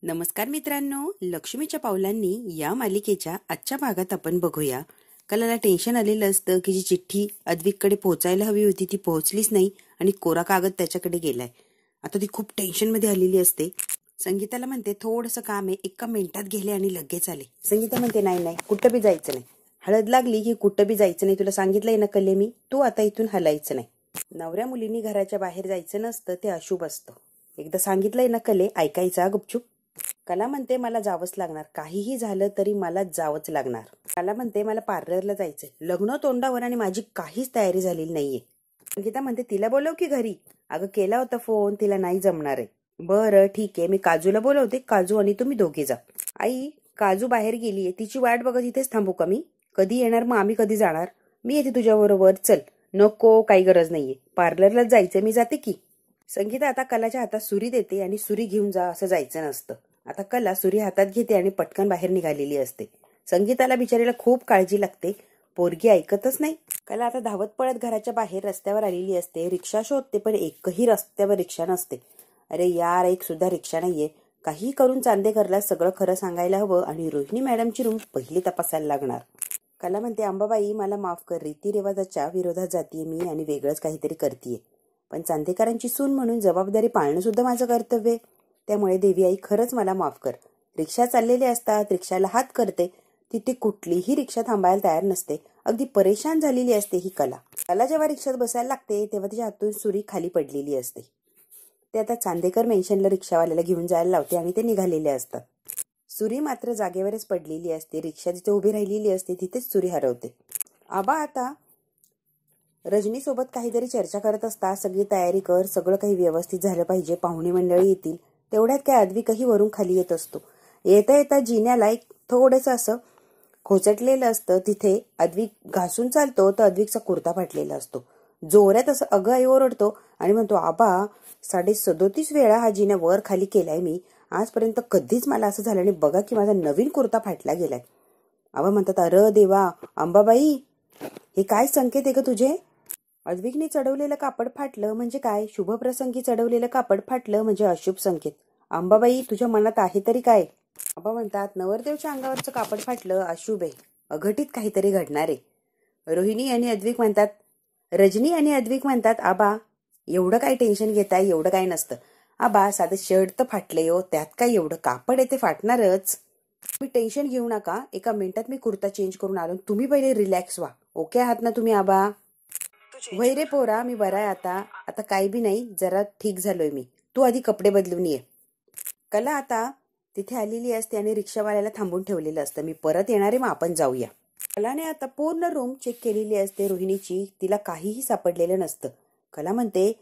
नमस्कार मित्रांनो, लक्ष्मीच्या पावलांनी या मालिकेच्या आजच्या भागात आपण बघूया. कलाला टेन्शन आलेलं असतं की जी चिठ्ठी अद्विककडे पोहोचायला हवी होती ती पोहोचलीच नाही आणि कोरा कागद त्याच्याकडे गेलाय. आता ती खूप टेन्शन मध्ये आलेली असते. संगीताला म्हणते थोडंसं काम आहे, 1 मिनिटात गेले आणि लगेच आले. संगीता म्हणते नाही नाही, कुठं बी जायचं नाही. हळद लागली की कुठं बी जायचं नाही, तुला सांगितलंय ना कले मी, तू आता इथून हलायचं नाही. नवऱ्या मुलींनी घराच्या बाहेर जायचं नसतं, ते अशुभ असतं. एकदा सांगितलंय ना कले, ऐकायचा गुपचूप. कला म्हणते मला जावंच लागणार, काहीही झालं तरी मला जावंच लागणार. कला म्हणते मला पार्लरला जायचंय, लग्न तोंडावर आणि माझी काहीच तयारी झालेली नाहीये. संगीता म्हणते तिला बोलव की घरी. अगं केला होता फोन, तिला नाही जमणार आहे. बरं ठीक आहे, मी काजूला बोलवते, काजू आणि तुम्ही दोघे जा. आई, काजू बाहेर गेलीये, तिची वाट बघत इथेच थांबू का मी? कधी येणार मग आम्ही कधी जाणार? मी येते तुझ्या बरोबर, चल. नको, काही गरज नाहीये, पार्लरला जायचं, मी जाते की. संगीता आता कलाच्या हातात सुरी देते आणि सुरी घेऊन जा असं जायचं नसतं. आता कला सुरी हातात घेते आणि पटकन बाहेर निघालेली असते. संगीताला बिचारीला खूप काळजी लागते, पोरगी ऐकतच नाही. कला आता धावत पळत घराच्या बाहेर रस्त्यावर आलेली असते. रिक्षा शोधते पण एकही रस्त्यावर रिक्षा नसते. अरे यार, एक सुद्धा रिक्षा नाहीये. काही करून चांदेकरला सगळं खरं सांगायला हवं आणि रोहिणी मॅडमची रूम पहिली तपासायला लागणार. कला म्हणते अंबाबाई मला माफ कर, रीतिरिवाजाच्या विरोधात जातीये मी आणि वेगळंच काहीतरी करतीये. पण चांदेकरांची सून म्हणून जबाबदारी पाळणं सुद्धा माझं कर्तव्य आहे. त्यामुळे देवी आई खरंच मला माफ कर. रिक्षा चाललेले असतात, रिक्षाला हात करते, तिथे कुठलीही रिक्षा थांबायला तयार नसते. अगदी परेशान झालेली असते ही कला. कला जेव्हा रिक्षात बसायला लागते तेव्हा तिच्या हातून सुरी खाली पडलेली असते. ते आता चांदेकर मेन्शनला रिक्षावाल्याला घेऊन जायला लावते आणि ते निघालेले असतात. सुरी मात्र जागेवरच पडलेली असते. रिक्षा जिथे उभी राहिलेली असते तिथेच सुरी हरवते. आबा आता रजनी सोबत काहीतरी चर्चा करत असतात. सगळी तयारी कर, सगळं काही व्यवस्थित झालं पाहिजे, पाहुणे मंडळी येतील. तेवढ्यात काय अद्विकही वरून खाली येत असतो. येता येता जिन्याला एक थोडंसं असं खोचटलेलं असतं. तिथे अद्विक घासून चालतो तर अद्विकचा कुर्ता फाटलेला असतो. जोरात असं अगं आई ओरडतो आणि म्हणतो आबा 37 वेळा हा जिन्या वर खाली केलाय मी, आजपर्यंत कधीच मला असं झालं नाही, बघा की माझा नवीन कुर्ता फाटला गेलाय. आबा म्हणतात अरे देवा, अंबाबाई हे काय संकेत आहे ग तुझे? अद्विकने चढवलेलं कापड फाटलं म्हणजे काय? शुभप्रसंगी चढवलेलं कापड फाटलं म्हणजे अशुभ संकेत. अंबाबाई तुझ्या मनात आहे तरी काय? आबा म्हणतात नवरदेवच्या अंगावरचं कापड फाटलं अशुभ आहे, अघटित काहीतरी घडणार आहे. रोहिणी आणि अद्विक म्हणतात, रजनी आणि अद्विक म्हणतात आबा एवढं काय टेन्शन घेताय, एवढं काय नसतं. आबा साधं शर्ट तर फाटलंय हो, त्यात काय एवढं, कापड आहे ते फाटणारच. तुम्ही टेन्शन घेऊ नका, 1 मिनिटात मी कुर्ता चेंज करून आलो, तुम्ही पहिले रिलॅक्स व्हा. ओके आहात ना तुम्ही आबा? वय रे पोरा, मी बरा आहे आता काही बी नाही, जरा ठीक झालोय मी, तू आधी कपडे बदलून ये. कला आता तिथे आलेली असते आणि रिक्षावाल्याला थांबून ठेवलेलं असतं. मी परत येणार आहे, मग आपण जाऊया. कलाने आता पूर्ण रूम चेक केलेली असते रोहिणीची, तिला काहीही सापडलेलं नसतं. कला म्हणते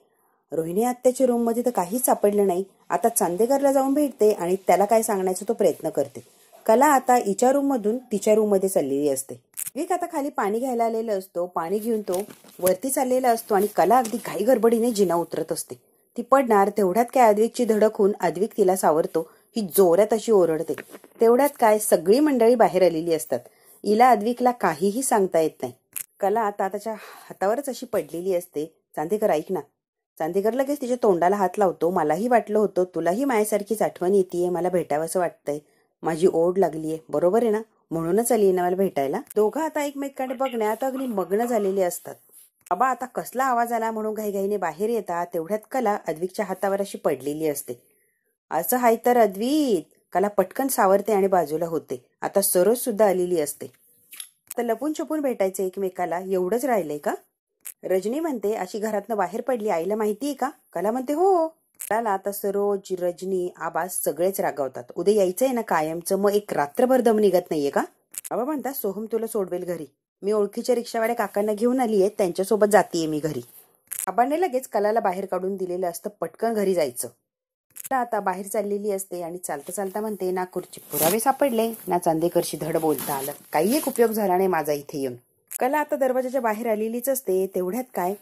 रोहिणी आत्याच्या रूम मध्ये तर काहीच सापडलं नाही. आता चांदेकरला जाऊन भेटते आणि त्याला काय सांगण्याचा तो प्रयत्न करते. कला आता हिच्या रूम मधून तिच्या रूम मध्ये चाललेली असते. विक आता खाली पाणी घ्यायला आलेला असतो. पाणी घेऊन तो वरती चाललेला असतो आणि कला अगदी घाई गडबडीने जिना उतरत असते. ती पडणार तेवढ्यात काय अद्विकची धडक होऊन अद्विक तिला सावरतो. ही जोरात अशी ओरडते. तेवढ्यात काय सगळी मंडळी बाहेर आलेली असतात. हिला अद्विकला काहीही सांगता येत नाही. कला आता त्याच्या हातावरच अशी पडलेली असते. चांदेकर ऐक ना. चांदेकर लगेच तिच्या तोंडाला हात लावतो. मलाही वाटलं होतं तुलाही माझ्यासारखीच आठवण येतेय, मला भेटावंसं वाटतंय, माझी ओढ लागलीये, बरोबर आहे ना, म्हणूनच आली ना मला भेटायला. दोघं आता एकमेकांकडे बघण्यात अगदी मग्न झालेले असतात. बाबा आता कसला आवाज आला म्हणून घाईघाईने बाहेर येतात. तेवढ्यात कला अद्विकच्या हातावर अशी पडलेली असते. असं हाय तर अद्विक. कला पटकन सावरते आणि बाजूला होते. आता सरोज सुद्धा आलेली असते. तर लपून छपून भेटायचं एकमेकाला, एवढंच राहिलंय का? रजनी म्हणते अशी घरातनं बाहेर पडली, आईला माहितीये का? कला म्हणते हो. कलाला आता सरोज, रजनी, आबा सगळेच रागावतात. उद्या यायचंय ना कायमचं, मग एक रात्रभर दम निघत नाहीये का? आबा म्हणतात सोहम तुला सोडवेल घरी, मी ओळखीच्या रिक्षावाल्या काकांना घेऊन आलीये, त्यांच्यासोबत जातीये मी घरी. आबाने लगेच कलाला बाहेर काढून दिलेलं असतं. पटकन घरी जायचं. आता बाहेर चाललेली असते आणि चालता चालता म्हणते ना खुर्ची पुरावे सापडले ना चांदेकरशी धड बोलता आलं, काही एक उपयोग झाला नाही माझा इथे येऊन. कला आता दरवाजाच्या बाहेर आलेलीच असते. तेवढ्यात काय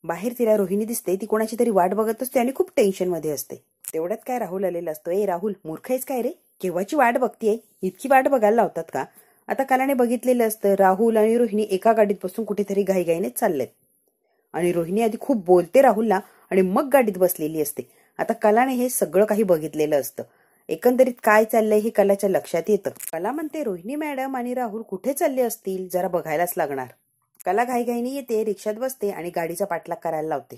बाहेर तिला रोहिणी दिसते. ती कोणाची तरी वाट बघत असते आणि खूप टेन्शन मध्ये असते. तेवढ्यात काय राहुल आलेला असतो. ए राहुल, मूर्ख आहेस काय रे, केव्हाची वाट बघतीये, इतकी वाट बघायला लावतात का? आता कलाने बघितलेलं असतं राहुल आणि रोहिणी एका गाडीत बसून कुठेतरी घाईघाईनेच चाललेत आणि रोहिणी आधी खूप बोलते राहुलला आणि मग गाडीत बसलेली असते. आता कलाने हे सगळं काही बघितलेलं असतं. एकंदरीत काय चाललंय हे कलाच्या लक्षात येतं. कला म्हणते रोहिणी मॅडम आणि राहुल कुठे चालले असतील, जरा बघायलाच लागणार. कला घाईघाईने येते, रिक्षात बसते आणि गाडीचा पाठलाग करायला लावते.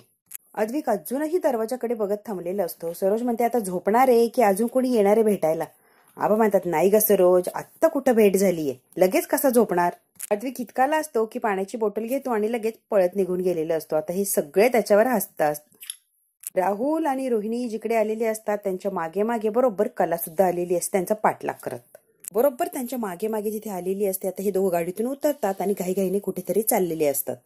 अद्विक अजूनही दरवाजाकडे बघत थांबलेला असतो. सरोज म्हणते आता झोपणार आहे की अजून कोणी येणार आहे भेटायला? आबा म्हणतात नाही ग सरोज, आत्ता कुठं भेट झालीये, लगेच कसा झोपणार? अद्विक इतकाला असतो की पाण्याची बॉटल घेतो आणि लगेच पळत निघून गेलेला असतो. आता हे सगळे त्याच्यावर हसतात. राहुल आणि रोहिणी जिकडे आलेले असतात त्यांच्या मागे मागे बरोबर कला सुद्धा आलेली असते, त्यांचा पाठलाग करत. बरोबर त्यांच्या मागे मागे जिथे आलेली असते आता हे दोघं गाडीतून उतरतात आणि घाईघाईने कुठेतरी चाललेले असतात.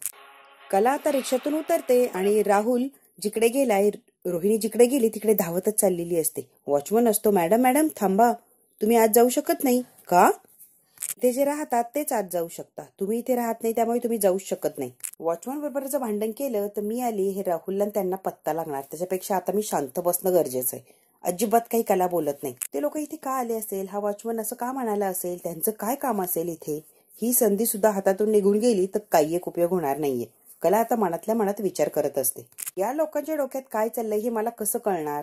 कला आता रिक्षातून उतरते आणि राहुल जिकडे गेलाय, रोहिणी जिकडे गेली तिकडे धावतच चाललेली असते. वॉचमन असतो, मॅडम मॅडम थांबा, तुम्ही आज जाऊ शकत नाही का? ते जे राहतात तेच आज जाऊ शकता, तुम्ही इथे राहत नाही त्यामुळे तुम्ही जाऊच शकत नाही. वॉचमन बरोबर जर भांडण केलं तर मी आली हे राहुलला त्यांना पत्ता लागणार. त्याच्यापेक्षा आता मी शांत बसणं गरजेचं आहे. अजिबात काही कला बोलत नाही. ते लोक इथे का आले असेल, हा वॉचमन असं का म्हणाला असेल, त्यांचं काय काम असेल इथे? ही संधी सुद्धा हातातून निघून गेली तर काही एक उपयोग होणार नाहीये. कला आता मनातल्या मनात विचार करत असते, या लोकांच्या डोक्यात काय चाललंय हे मला कसं कळणार?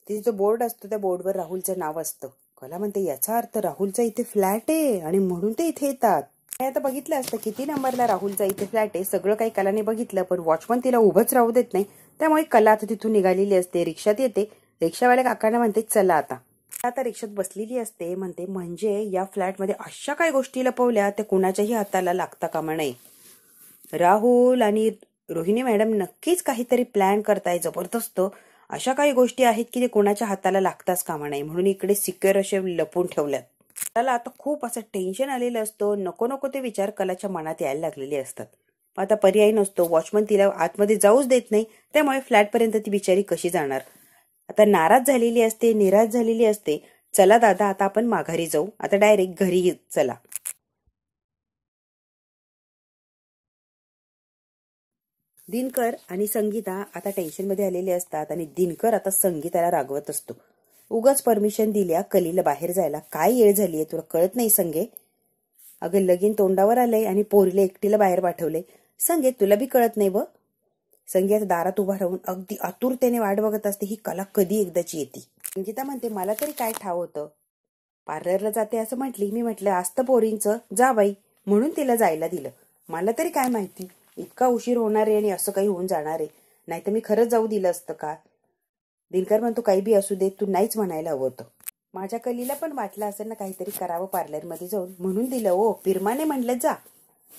तिथे जो बोर्ड असतो त्या बोर्डवर राहुलचं नाव असतं. कला म्हणते याचा अर्थ राहुलचा इथे फ्लॅट आहे आणि म्हणून ते इथे येतात. आता बघितलं असतं किती नंबरला राहुलचा इथे फ्लॅट आहे, सगळं काही कलाने बघितलं, पण वॉचमन तिला उभंच राहू देत नाही. त्यामुळे कला आता तिथून निघालेली असते, रिक्षात येते. रिक्षावाल्या काकांना म्हणते चला आता रिक्षात बसलेली असते. म्हणते म्हणजे या फ्लॅटमध्ये अशा काही गोष्टी लपवल्या त्या कुणाच्याही हाताला लागता कामा नये. राहुल आणि रोहिणी मॅडम नक्कीच काहीतरी प्लॅन करताय जबरदस्त. अशा काही गोष्टी आहेत की ते कोणाच्या हाताला लागताच कामा नये म्हणून इकडे सिक्युअर असे लपून ठेवल्यात. त्याला आता खूप असं टेन्शन आलेलं असतं. नको नको ते विचार कलाच्या मनात यायला लागलेले असतात. आता पर्याय नसतो, वॉचमन तिला आतमध्ये जाऊच देत नाही. त्यामुळे फ्लॅटपर्यंत ती बिचारी कशी जाणार? आता नाराज झालेली असते, निराश झालेली असते. चला दादा आता आपण माघारी जाऊ, आता डायरेक्ट घरी चला. दिनकर आणि संगीता आता टेन्शनमध्ये आलेले असतात आणि दिनकर आता संगीताला रागवत असतो. उगाच परमिशन दिल्या कलीला बाहेर जायला, काय येळ झालीये तुला कळत नाही संगे? अगं लगीन तोंडावर आलंय आणि पोरीला एकटीला बाहेर पाठवलंय. संगे तुला बी कळत नाही व? संगीता दारात उभा राहून अगदी आतुरतेने वाट बघत असते, ही कला कधी एकदाची येते. संगीता म्हणते मला तरी काय ठाव होतं, पार्लरला जाते असं म्हटली. मी म्हटलं असतं पोरींचं, जा बाई, म्हणून तिला जायला दिलं. मला तरी काय माहिती इतका उशीर होणार आहे आणि असं काही होऊन जाणार आहे, नाहीतर मी खरंच जाऊ दिलं असतं का? दिनकर म्हणतो काही बी असू दे, तू नाहीच म्हणायला हवं होतं. माझ्या कलीला पण वाटलं असेल ना काहीतरी करावं पार्लरमध्ये जाऊन, म्हणून दिलं. ओ पिरमाने म्हणलं जा.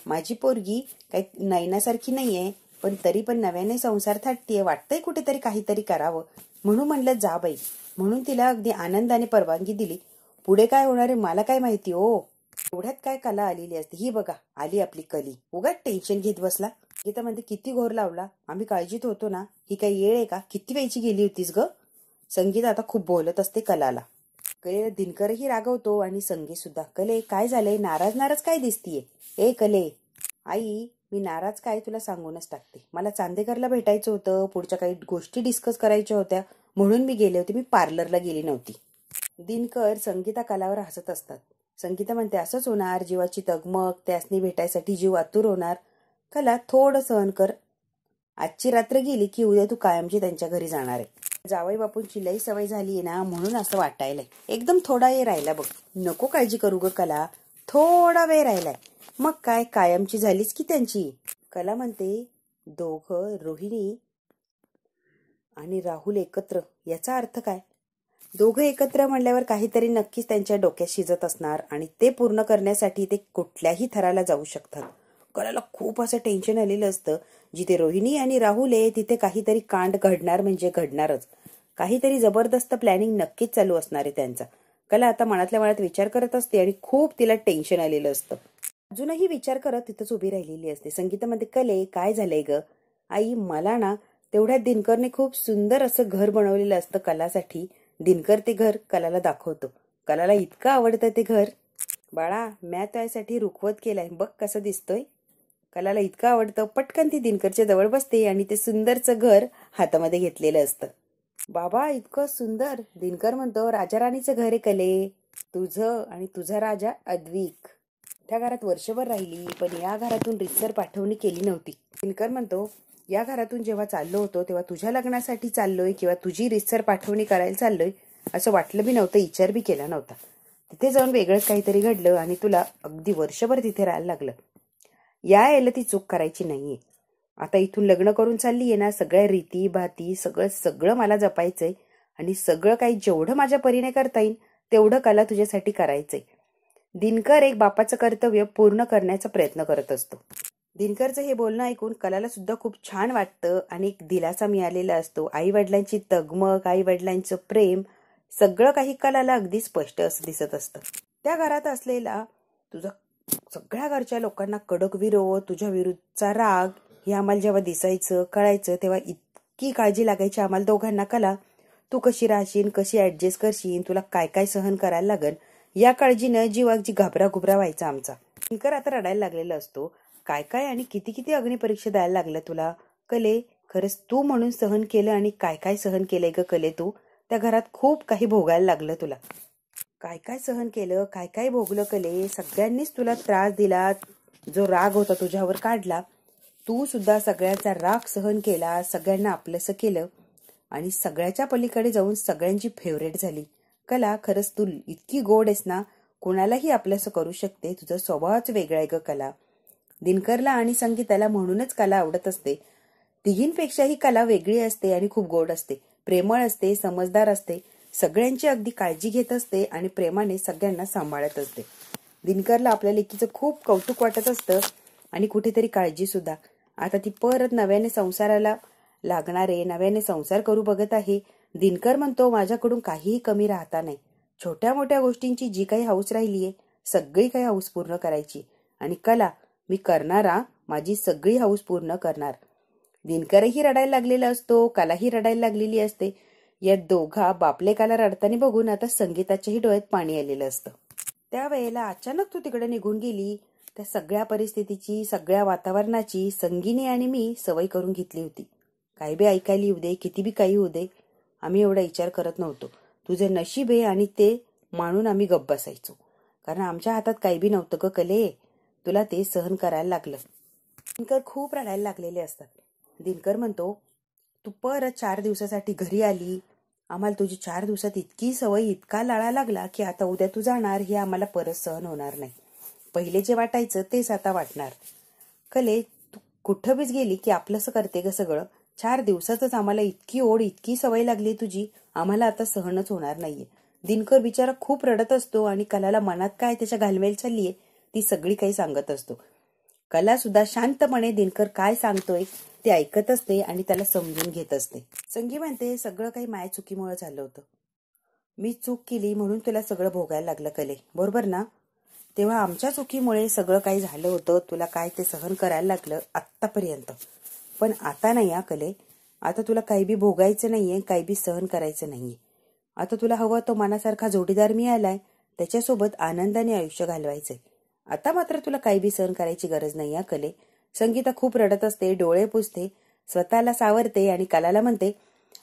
माझी पोरगी काही नयनासारखी नाहीये, पण तरी पण नव्याने संसार थाटतीये, वाटतंय कुठेतरी काहीतरी करावं, म्हणून म्हणलं जा बाई. म्हणून तिला अगदी आनंदाने परवानगी दिली. पुढे काय होणार आहे मला काय माहिती हो. एवढ्यात काय कला आलेली असते. ही बघा आली आपली कली, उगाच टेन्शन घेत बसला. गीता म्हणते किती घोर लावला, आम्ही काळजीत होतो ना, ही काही येळ आहे का, किती वेळची गेली होतीस ग? संगीता आता खूप बोलत असते कलाला. कलेला दिनकरही रागवतो आणि संगीत सुद्धा. कले काय झालंय, नाराज नाराज काय दिसतीये? ए कले, आई मी नाराज काय तुला सांगूनच टाकते. मला चांदेकरला भेटायचं होतं, पुढच्या काही गोष्टी डिस्कस करायच्या होत्या म्हणून मी गेले होते, मी पार्लरला गेली नव्हती. दिनकर संगीता कलावर हसत असतात. संगीता म्हणते असंच होणार, जीवाची तगमग, त्यासनी भेटायसाठी जीव आतुर होणार. कला थोडं सहन कर, आजची रात्र गेली की उद्या तू कायमची त्यांच्या घरी जाणार आहे. जावई बापूंची लई सवय झालीये ना म्हणून असं वाटायलंय. एकदम थोडा वेळ राहिला बघ, नको काळजी करू ग कला, थोडा वेळ राहिलाय, मग काय कायमची झालीच की त्यांची. कला म्हणते दोघं रोहिणी आणि राहुल एकत्र, याचा अर्थ काय? दोघं एकत्र म्हणल्यावर काहीतरी नक्कीच त्यांच्या डोक्यात शिजत असणार आणि ते पूर्ण करण्यासाठी ते कुठल्याही थराला जाऊ शकतात. कलाला खूप असं टेन्शन आलेलं असतं. जिथे रोहिणी आणि राहुल आहे तिथे काहीतरी कांड घडणार म्हणजे घडणारच. काहीतरी जबरदस्त प्लॅनिंग नक्कीच चालू असणार आहे त्यांचा. कला आता मनातल्या मनात विचार करत असते आणि खूप तिला टेन्शन आलेलं असतं. अजूनही विचार करत तिथंच उभी राहिलेली असते. संगीतामध्ये कले काय झालंय ग? आई मला ना तेवढ्यात दिनकरने खूप सुंदर असं घर बनवलेलं असतं कलासाठी. दिनकर ते घर कलाला दाखवतो. कलाला इतकं आवडतं ते घर. बाळा म्या त्यासाठी रुखवत केलाय, बघ कसं दिसतोय. कलाला इतकं आवडतं, पटकन ती दिनकरच्या जवळ बसते आणि ते सुंदरचं घर हातामध्ये घेतलेलं असतं. बाबा इतकं सुंदर. दिनकर म्हणतो राजा राणीचं घर आहे कले, तुझं आणि तुझा राजा अद्विक. त्या घरात वर्षभर राहिली पण या घरातून रितसर पाठवणी केली नव्हती. दिनकर म्हणतो या घरातून जेव्हा चाललो होतो तेव्हा तुझ्या लग्नासाठी चाललोय किंवा तुझी रितसर पाठवणी करायला चाललोय असं वाटलं बी नव्हतं, विचार बी केला नव्हता. तिथे जाऊन वेगळंच काहीतरी घडलं आणि तुला अगदी वर्षभर तिथे राहायला लागलं. यायला ती चूक करायची नाहीये. आता इथून लग्न करून चालली आहे ना, सगळ्या रीती भाती सगळं सगळं मला जपायचंय आणि सगळं काही जेवढं माझ्या परीने करता येईल तेवढं कला तुझ्यासाठी करायचंय. दिनकर एक बापाचं कर्तव्य पूर्ण करण्याचा प्रयत्न करत असतो. दिनकरचं हे बोलणं ऐकून कलाला सुद्धा खूप छान वाटतं आणि एक दिलासा मिळालेला असतो. आई वडिलांची तगमग, आई वडिलांचं प्रेम सगळं काही कलाला अगदी स्पष्ट असं दिसत असतं. त्या घरात असलेला तुझा सगळ्या घरच्या लोकांना कडक विरोध, तुझ्या विरुद्धचा राग हे आम्हाला जेव्हा दिसायचं कळायचं तेव्हा इतकी काळजी लागायची आम्हाला दोघांना. कला, तू कशी राहशील, कशी ऍडजस्ट करशील, तुला काय काय सहन करायला लागल या काळजीनं जीव अगदी घाबरा घुबरा व्हायचा आमचा. दिनकर आता रडायला लागलेला असतो. काय काय आणि किती किती अग्निपरीक्षा द्यायला लागलं तुला कले. खरंच तू म्हणून सहन केलं आणि काय काय सहन केलंय ग कले. तू त्या घरात खूप काही भोगायला लागलं तुला. काय काय सहन केलं, काय काय भोगलं कले. सगळ्यांनीच तुला त्रास दिला, जो राग होता तुझ्यावर काढला. तू सुद्धा सगळ्यांचा राग सहन केला, सगळ्यांना आपलंसं केलं आणि सगळ्याच्या पलीकडे जाऊन सगळ्यांची फेवरेट झाली. कला, खरंच तू इतकी गोड आहेस ना, कोणालाही आपलंसं करू शकते. तुझा स्वभावच वेगळा आहे ग कला. दिनकरला आणि संगीताला म्हणूनच कला आवडत असते. तिघींपेक्षाही कला वेगळी असते आणि खूप गोड असते, प्रेमळ असते, समजदार असते, सगळ्यांची अगदी काळजी घेत असते आणि प्रेमाने सगळ्यांना सांभाळत असते. दिनकरला आपल्या लेकीचं खूप कौतुक वाटत असतं आणि कुठेतरी काळजी सुद्धा. आता ती परत नव्याने संसाराला लागणारे, नव्याने संसार करू बघत आहे. दिनकर म्हणतो, माझ्याकडून काहीही कमी राहता नाही. छोट्या मोठ्या गोष्टींची जी काही हौस राहिलीये सगळी काही हौस पूर्ण करायची. आणि कला, मी करणारा, माझी सगळी हौस पूर्ण करणार. दिनकरही रडायला लागलेला असतो, कलाही रडायला लागलेली असते. या दोघा बापलेकाला रडताना बघून आता संगीताच्याही डोळ्यात पाणी आलेलं असतं. त्यावेळेला अचानक तू तिकडे निघून गेली. त्या सगळ्या परिस्थितीची, सगळ्या वातावरणाची संगीने आणि मी सवय करून घेतली होती. काही बी ऐकायला येऊ दे, किती बी काही होऊ दे, आम्ही एवढा विचार करत नव्हतो. तुझे नशीब आहे आणि ते मानून आम्ही गप्प बसायचो, कारण आमच्या हातात काही बी नव्हतं ग कले. तुला ते सहन करायला लागलं. दिनकर खूप रडायला लागलेले असतात. दिनकर म्हणतो, तू परत 4 दिवसासाठी घरी आली. आम्हाला तुझी 4 दिवसात इतकी सवय, इतका लाळा लागला की आता उद्या तू जाणार हे आम्हाला परत सहन होणार नाही. पहिले जे वाटायचं तेच आता वाटणार. कले, तू कुठं बीच गेली की आपलंसं करते ग सगळं. 4 दिवसातच आम्हाला इतकी ओढ, इतकी सवय लागली तुझी, आम्हाला आता सहनच होणार नाहीये. दिनकर बिचारा खूप रडत असतो आणि कलाला मनात काय त्याच्या घालमेल चाललीये ती सगळी काही सांगत असतो. कला सुद्धा शांतपणे दिनकर काय सांगतोय ते ऐकत असते आणि त्याला समजून घेत असते. संगी म्हणते, सगळं काही माया चुकीमुळे झालं होतं. मी चूक केली म्हणून तुला सगळं भोगायला लागलं कले, बरोबर ना. तेव्हा आमच्या चुकीमुळे सगळं काही झालं होतं, तुला काय ते सहन करायला लागलं आत्तापर्यंत. पण आता नाही हा कले, आता तुला काही बी भोगायचं नाहीये, काही बी सहन करायचं नाहीये. आता तुला हवं तो मनासारखा जोडीदार मिळालाय, त्याच्यासोबत आनंदाने आयुष्य घालवायचंय. आता मात्र तुला काही बी सहन करायची गरज नाही हा कले. संगीता खूप रडत असते, डोळे पुसते, स्वतःला सावरते आणि कलाला म्हणते,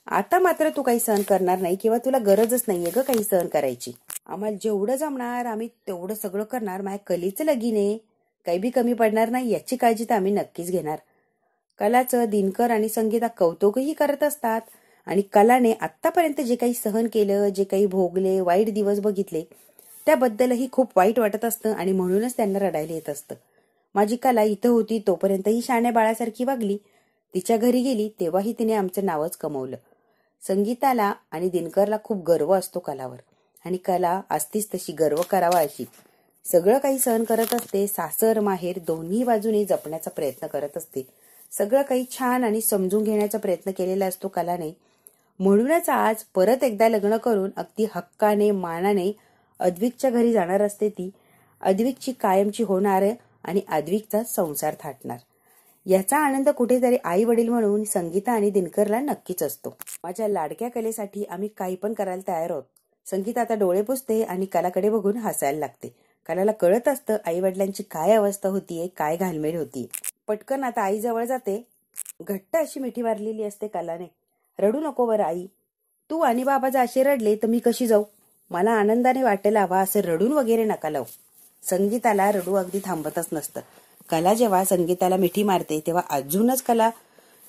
आता मात्र तू काही सहन करणार नाही किंवा तुला गरजच नाहीये ग काही सहन करायची. आम्हाला जेवढं जमणार आम्ही तेवढं सगळं करणार. माझ्या कलीचं लगीन आहे, काही बी कमी पडणार नाही याची काळजी तर आम्ही नक्कीच घेणार. कलाचं दिनकर आणि संगीता कौतुकही करत असतात आणि कलाने आतापर्यंत जे काही सहन केलं, जे काही भोगले, वाईट दिवस बघितले त्याबद्दलही खूप वाईट वाटत असतं आणि म्हणूनच त्यांना रडायला येत असतं. माझी कला इथं होती तोपर्यंत ही शाण्या बाळासारखी वागली, तिच्या घरी गेली तेव्हाही तिने आमचं नावच कमवलं. संगीताला आणि दिनकरला खूप गर्व असतो कलावर आणि कला असतीच तशी गर्व करावा अशी. सगळं काही सहन करत असते, सासर माहेर दोन्ही बाजूने जपण्याचा प्रयत्न करत असते. सगळं काही छान आणि समजून घेण्याचा प्रयत्न केलेला असतो कलाने. म्हणूनच आज परत एकदा लग्न करून अगदी हक्काने, मानाने अद्विकच्या घरी जाणार असते ती. अद्विकची कायमची होणार आणि अद्विकचा संसार थाटणार. याचा आनंद कुठेतरी आई वडील म्हणून संगीता आणि दिनकरला नक्कीच असतो. माझ्या लाडक्या कलेसाठी आम्ही काही पण करायला तयार आहोत. संगीता आता डोळे पुसते आणि कलाकडे बघून हसायला लागते. कलाला कळत असतं आई वडिलांची काय अवस्था होतीये, काय घालमेल होतीये. पटकन आता आई जवळ जाते, घट्ट अशी मिठी मारलेली असते कलाने. रडू नको बरं आई, तू आणि बाबा जर असे रडले तर मी कशी जाऊ, मला आनंदाने वाटेल हवा, असं रडून वगैरे नका लावू. संगीताला रडू अगदी थांबतच नसतं. कला जेव्हा संगीताला मिठी मारते तेव्हा अजूनच कला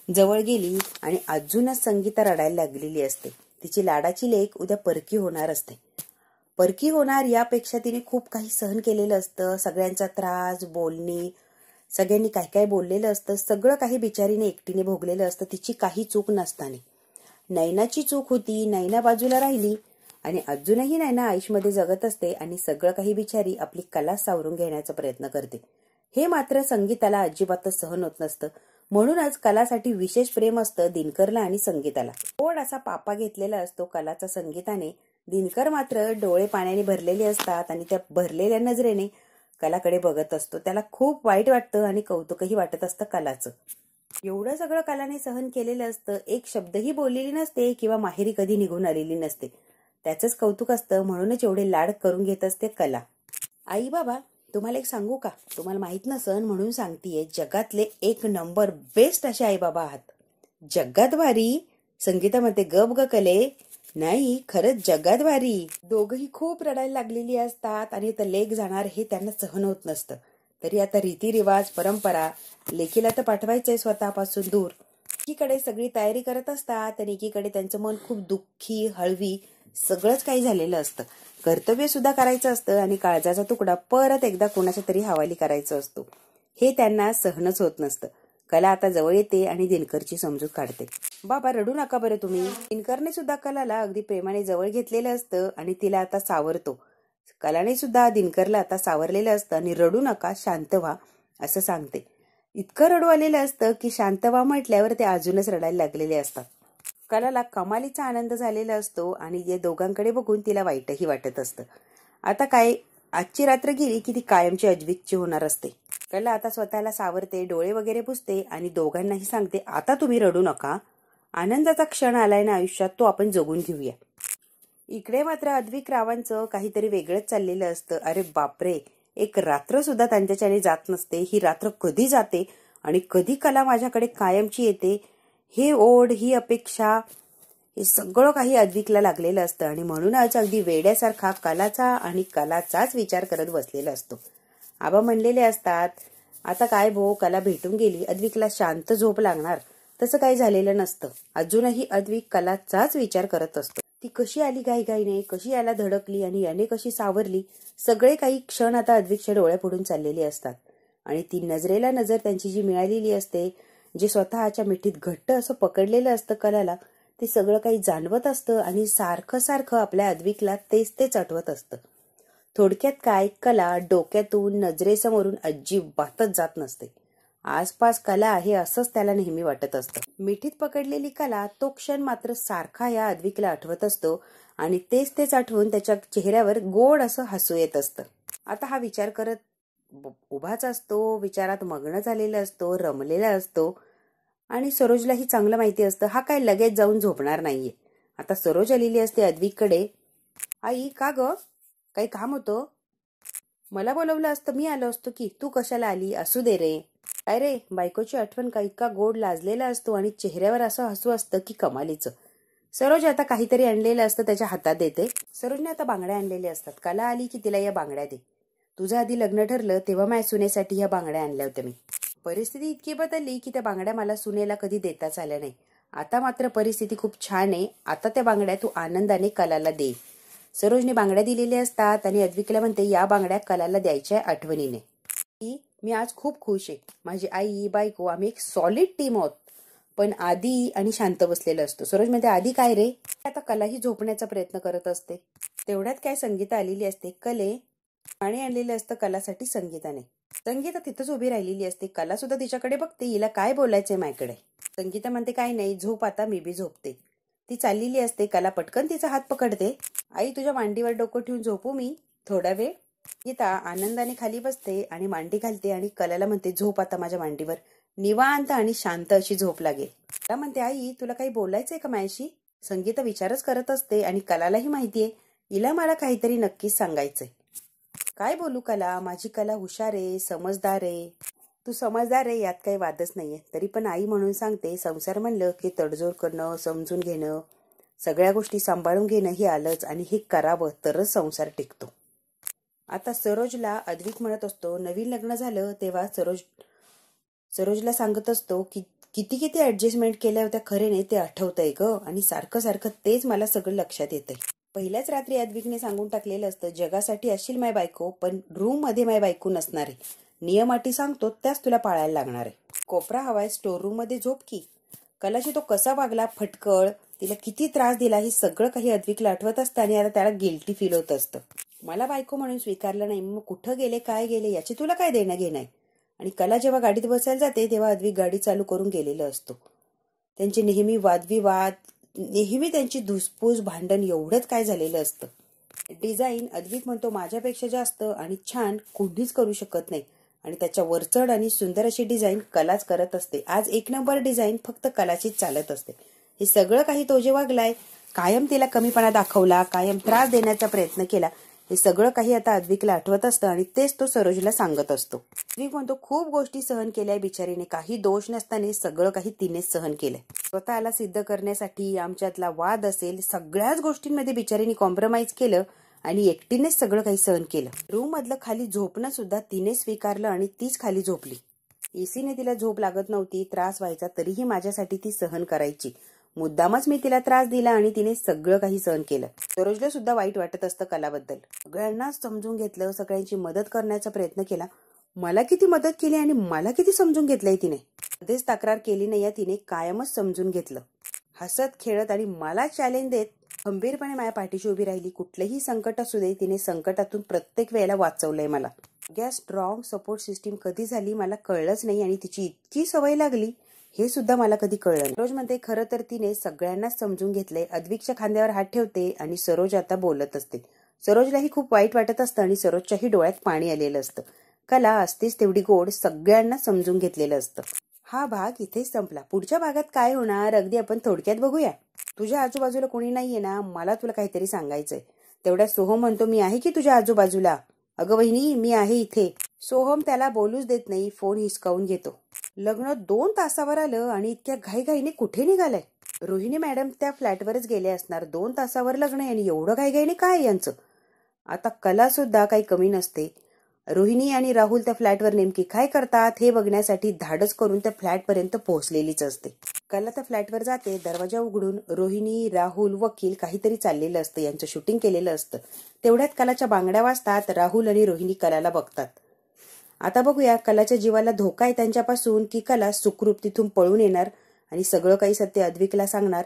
जवळ गेली आणि अजूनच संगीता रडायला लागलेली असते. तिची लाडाची लेक उद्या परकी होणार असते. परकी होणार यापेक्षा तिने खूप काही सहन केलेलं असतं. सगळ्यांचा त्रास, बोलणी, सगळ्यांनी काय काय बोललेलं असतं, सगळं काही बिचारीने एकटीने भोगलेलं असतं, तिची काही चूक नसताना. नैनाची चूक होती, नैना बाजूला राहिली आणि अजूनही नैना आयुष्यामध्ये जगत असते आणि सगळं काही बिचारी आपली कला सावरून घेण्याचा प्रयत्न करते. हे मात्र संगीताला अजिबातच सहन होत नसतं. म्हणूनच कलासाठी विशेष प्रेम असतं दिनकरला आणि संगीताला. गोड असा पापा घेतलेला असतो कलाचा संगीताने. दिनकर मात्र डोळे पाण्याने भरलेले असतात आणि त्या भरलेल्या नजरेने कलाकडे बघत असतो. त्याला खूप वाईट वाटतं आणि कौतुकही वाटत असतं कलाचं. एवढं सगळं कलाने सहन केलेलं असतं, एक शब्दही बोललेली नसते किंवा माहेरी कधी निघून आलेली नसते. त्याचंच कौतुक असतं, म्हणूनच एवढे लाड करून घेत असते कला. आई बाबा, तुम्हाला एक सांगू का? तुम्हाला माहित नसन म्हणून सांगतीये, जगातले एक नंबर बेस्ट असे आई बाबा आहात. जगात भारी. संगीतामध्ये गप ग कले. नाही, खरंच जगात भारी. दोघही खूप रडायला लागलेली असतात आणि तर लेक जाणार हे त्यांना सहन होत नसतं. तरी आता रीतिरिवाज, परंपरा, लेकीला तर पाठवायचंय स्वतःपासून दूर. एकीकडे सगळी तयारी करत असतात आणि एकीकडे त्यांचं मन खूप दुःखी, हळवी, सगळंच काही झालेलं असतं. कर्तव्य सुद्धा करायचं असतं आणि काळजाचा तुकडा परत एकदा कोणाच्या तरी हवाली करायचं असतो. हे त्यांना सहनच होत नसतं. कला आता जवळ येते आणि दिनकरची समजूत काढते. बाबा रडू नका बरं तुम्ही. दिनकरने सुद्धा कलाला अगदी प्रेमाने जवळ घेतलेलं असतं आणि तिला आता सावरतो. कलाने सुद्धा दिनकरला आता सावरलेलं असतं आणि रडू नका, शांत व्हा असं सांगते. इतकं रडू आलेलं असतं की शांत व्हा म्हटल्यावर ते अजूनच रडायला लागलेले असतात. कलाला कमालीचा आनंद झालेला असतो आणि या दोघांकडे बघून तिला वाईटही वाटत असतं. आता काय, आजची रात्र गेली की ती कायमची अजविकची होणार असते. कला आता स्वतःला सावरते, डोळे वगैरे पुसते आणि दोघांनाही सांगते, आता तुम्ही रडू नका. आनंदाचा क्षण आलाय ना आयुष्यात, तो आपण जगून घेऊया. इकडे मात्र अद्विक रावांचं काहीतरी वेगळंच चाललेलं असतं. अरे बापरे, एक रात्र सुद्धा त्यांच्याच्याने जात नसते. ही रात्र कधी जाते आणि कधी कला माझ्याकडे कायमची येते, हे ओढ, ही अपेक्षा, हे सगळं काही अद्विकला लागलेलं असतं आणि म्हणूनच अगदी वेड्यासारखा कलाचा आणि कलाचाच विचार करत बसलेला असतो. आबा म्हणलेले असतात, आता काय भो, कला भेटून गेली, अद्विकला शांत झोप लागणार. तसं काही झालेलं नसतं. अजूनही अद्विक कलाचाच विचार करत असतो. ती कशी आली घाईघाईने, कशी याला धडकली आणि याने कशी सावरली, सगळे काही क्षण आता अद्विकच्या डोळ्यापुढून चाललेले असतात. आणि ती नजरेला नजर त्यांची जी मिळालेली असते, जे स्वतःच्या मिठीत घट्ट असं पकडलेलं असतं कलाला, ते सगळं काही जाणवत असतं आणि सारखं सारखं आपल्या अद्विकला तेच तेच आठवत असतं. थोडक्यात काय, कला डोक्यातून नजरेसमोरून अजिबातच जात नसते. आसपास कला आहे असंच त्याला नेहमी वाटत असतं. मिठीत पकडलेली कला तो क्षण मात्र सारखा या अद्विकला आठवत असतो आणि तेच तेच आठवून त्याच्या चेहऱ्यावर गोड असं हसू येत असतं. आता हा विचार करत उभाच असतो, विचारात मग्न झालेला असतो, रमलेला असतो आणि सरोजलाही चांगलं माहिती असतं हा काय लगेच जाऊन झोपणार नाहीये. आता सरोज आलेली असते अद्विककडे. आई का ग, काही काम होतं? मला बोलवलं असतं, मी आलो असतो की. तू कशाला आली? असू दे रे. काय रे, बायकोची आठवण का इतका गोड लाजलेला असतो आणि चेहऱ्यावर असं हसू असतं की कमालीचं. सरोज आता काहीतरी आणलेलं असतं त्याच्या हातात देते. सरोजने आता बांगड्या आणलेल्या असतात. कला आली की तिला या बांगड्या दे. तुझं आधी लग्न ठरलं तेव्हा माझ्या सुनेसाठी या बांगड्या आणल्या होत्या मी. परिस्थिती इतकी बदलली की त्या बांगड्या मला सुनेला कधी देताच आल्या नाही. आता मात्र परिस्थिती खूप छान आहे. आता त्या बांगड्या तू आनंदाने कलाला दे. सरोजने बांगड्या दिलेल्या असतात आणि अद्विकला म्हणते, या बांगड्या कलाला द्यायच्या आठवणीने. मी आज खूप खुश आहे. माझी आई, बायको, आम्ही एक सॉलिड टीम आहोत. पण आधी आणि शांत बसलेला असतो. सरोज म्हणते, आधी काय रे? आता कलाही झोपण्याचा प्रयत्न करत असते. तेवढ्यात काय संगीता आलेली असते. कले, पाणी आणलेलं असतं कलासाठी संगीताने. संगीता तिथंच उभी राहिलेली असते. कला सुद्धा तिच्याकडे बघते, हिला काय बोलायचंय माझ्याकडे. संगीता म्हणते, काय नाही, झोप आता, मी बी झोपते. ती चाललेली असते. कला पटकन तिचा हात पकडते. आई, तुझ्या मांडीवर डोकं ठेवून झोपू मी थोडा वेळ? गीता आनंदाने खाली बसते आणि मांडी घालते आणि कलाला म्हणते, झोप आता माझ्या मांडीवर, निवांत आणि शांत अशी झोप लागेल. कला म्हणते, आई तुला काही बोलायचंय का माझ्याशी? संगीता विचारच करत असते आणि कलालाही माहितीये हिला मला काहीतरी नक्कीच सांगायचंय. काय बोलू कला, माझी कला हुशार आहे, समजदार आहे. तू समजदार आहे यात काही वादच नाहीये. तरी पण आई म्हणून सांगते, संसार म्हणलं की तडजोड करणं, समजून घेणं, सगळ्या गोष्टी सांभाळून घेणं हे आलंच आणि हे करावं तरच संसार टिकतो. आता सरोजला अद्विक म्हणत असतो, नवीन लग्न झालं तेव्हा सरोजला सांगत असतो की किती किती ऍडजस्टमेंट केल्या होत्या खरे नाही ते आठवतंय ग, आणि सारखं सारखं तेच मला सगळं लक्षात येतंय. पहिल्याच रात्री अद्विकने सांगून टाकलेलं असतं, जगासाठी असशील माय बायको, पण रूम मध्ये माय बायको नसणार आहे. नियम अटी सांगतो त्याच तुला पाळायला लागणार आहे. कोपरा हवाय स्टोर रूम मध्ये झोप की. कलाशी तो कसा वागला, फटकळ, तिला किती त्रास दिला, हे सगळं काही अद्विकला आठवत असतं आणि आता त्याला गिल्टी फील होत असतं. मला बायको म्हणून स्वीकारलं नाही, मग कुठं गेले काय गेले याची तुला काय देणं घेणं आहे. आणि कला जेव्हा गाडीत बसायला जाते तेव्हा अद्विक गाडी चालू करून गेलेलं असतो. त्यांचे नेहमी वादविवाद, नेहमी त्यांची धुसफूस, भांडण एवढंच काय झालेलं असतं. डिझाईन अद्विक म्हणतो माझ्यापेक्षा जास्त आणि छान कोणीच करू शकत नाही, आणि त्याच्या वरचढ आणि सुंदर अशी डिझाईन कलाच करत असते. आज एक नंबर डिझाईन फक्त कलाचीच चालत असते. हे सगळं काही तो जे वागलाय, कायम तिला कमीपणा दाखवला, कायम त्रास देण्याचा प्रयत्न केला, हे सगळं काही आता अद्विकला आठवत असतं आणि तेच तो सरोजला सांगत असतो. अद्विक म्हणतो खूप गोष्टी सहन केल्याय बिचारीने, काही दोष नसताना सगळं काही तिनेच सहन केलंय. स्वतःला सिद्ध करण्यासाठी आमच्यातला वाद असेल, सगळ्याच गोष्टींमध्ये बिचारीने कॉम्प्रोमाइज केलं आणि एकटीनेच सगळं काही सहन केलं. रूम मधलं खाली झोपणं सुद्धा तिने स्वीकारलं आणि तीच खाली झोपली. एसीने तिला झोप लागत नव्हती, त्रास व्हायचा, तरीही माझ्यासाठी ती सहन करायची. मुद्दामच मी तिला त्रास दिला आणि तिने सगळं काही सहन केलं. सरोजला सुद्धा वाईट वाटत असतं कलाबद्दल. सगळ्यांनाच समजून घेतलं, सगळ्यांची मदत करण्याचा प्रयत्न केला. मला किती मदत केली आणि मला किती समजून घेतलंय तिने. कधीच तक्रार केली नाही, तिने कायमच समजून घेतलं. हसत खेळत आणि मला चॅलेंज देत खंबीरपणे माझ्या पाठीशी उभी राहिली. कुठलंही संकट असू दे, तिने संकटातून प्रत्येक वेळेला वाचवलंय मला. गॅस स्ट्रॉंग सपोर्ट सिस्टीम कधी झाली मला कळलंच नाही, आणि तिची इतकी सवय लागली हे सुद्धा मला कधी कळलं नाही. सरोज म्हणते खरं तर तिने सगळ्यांनाच समजून घेतलंय. अद्विकच्या खांद्यावर हात ठेवते आणि सरोज आता बोलत असते. सरोजलाही खूप वाईट वाटत असतं आणि सरोजच्याही डोळ्यात पाणी आलेलं असतं. कला असतेच तेवढी गोड, सगळ्यांना समजून घेतलेलं असतं. हा भाग इथेच संपला. पुढच्या भागात काय होणार अगदी आपण थोडक्यात बघूया. तुझ्या आजूबाजूला कोणी नाहीये ना, मला तुला काहीतरी सांगायचंय. तेवढ्या सोहम म्हणतो मी आहे की तुझ्या आजूबाजूला. अगं वहिनी मी आहे इथे. सोहम त्याला बोलूच देत नाही, फोन हिसकावून घेतो. लग्न 2 तासावर आलं आणि इतक्या घाईघाईने कुठे निघालाय. रोहिणी मॅडम त्या फ्लॅटवरच गेले असणार. 2 तासावर लग्न आणि एवढं घाईघाईने काय यांचं. आता कला सुद्धा काही कमी नसते. रोहिणी आणि राहुल त्या फ्लॅटवर नेमकी काय करतात हे बघण्यासाठी धाडस करून त्या फ्लॅटपर्यंत पोहोचलेलीच असते. कला त्या फ्लॅटवर जाते. दरवाजा उघडून रोहिणी, राहुल, वकील काहीतरी चाललेलं असतं, यांचं शूटिंग केलेलं असतं. तेवढ्यात कलाच्या बांगड्या वाजतात. राहुल आणि रोहिणी कलाला बघतात. आता बघूया कलाच्या जीवाला धोका आहे त्यांच्यापासून की कला सुखरूप तिथून पळून येणार आणि सगळं काही सत्य अद्विकला सांगणार.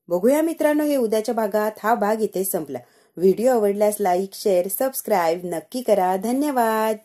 बघूया मित्रांनो हे उद्याच्या भागात. हा भाग इथेच संपला. व्हिडिओ आवडल्यास लाईक, शेअर, सबस्क्राईब नक्की करा. धन्यवाद.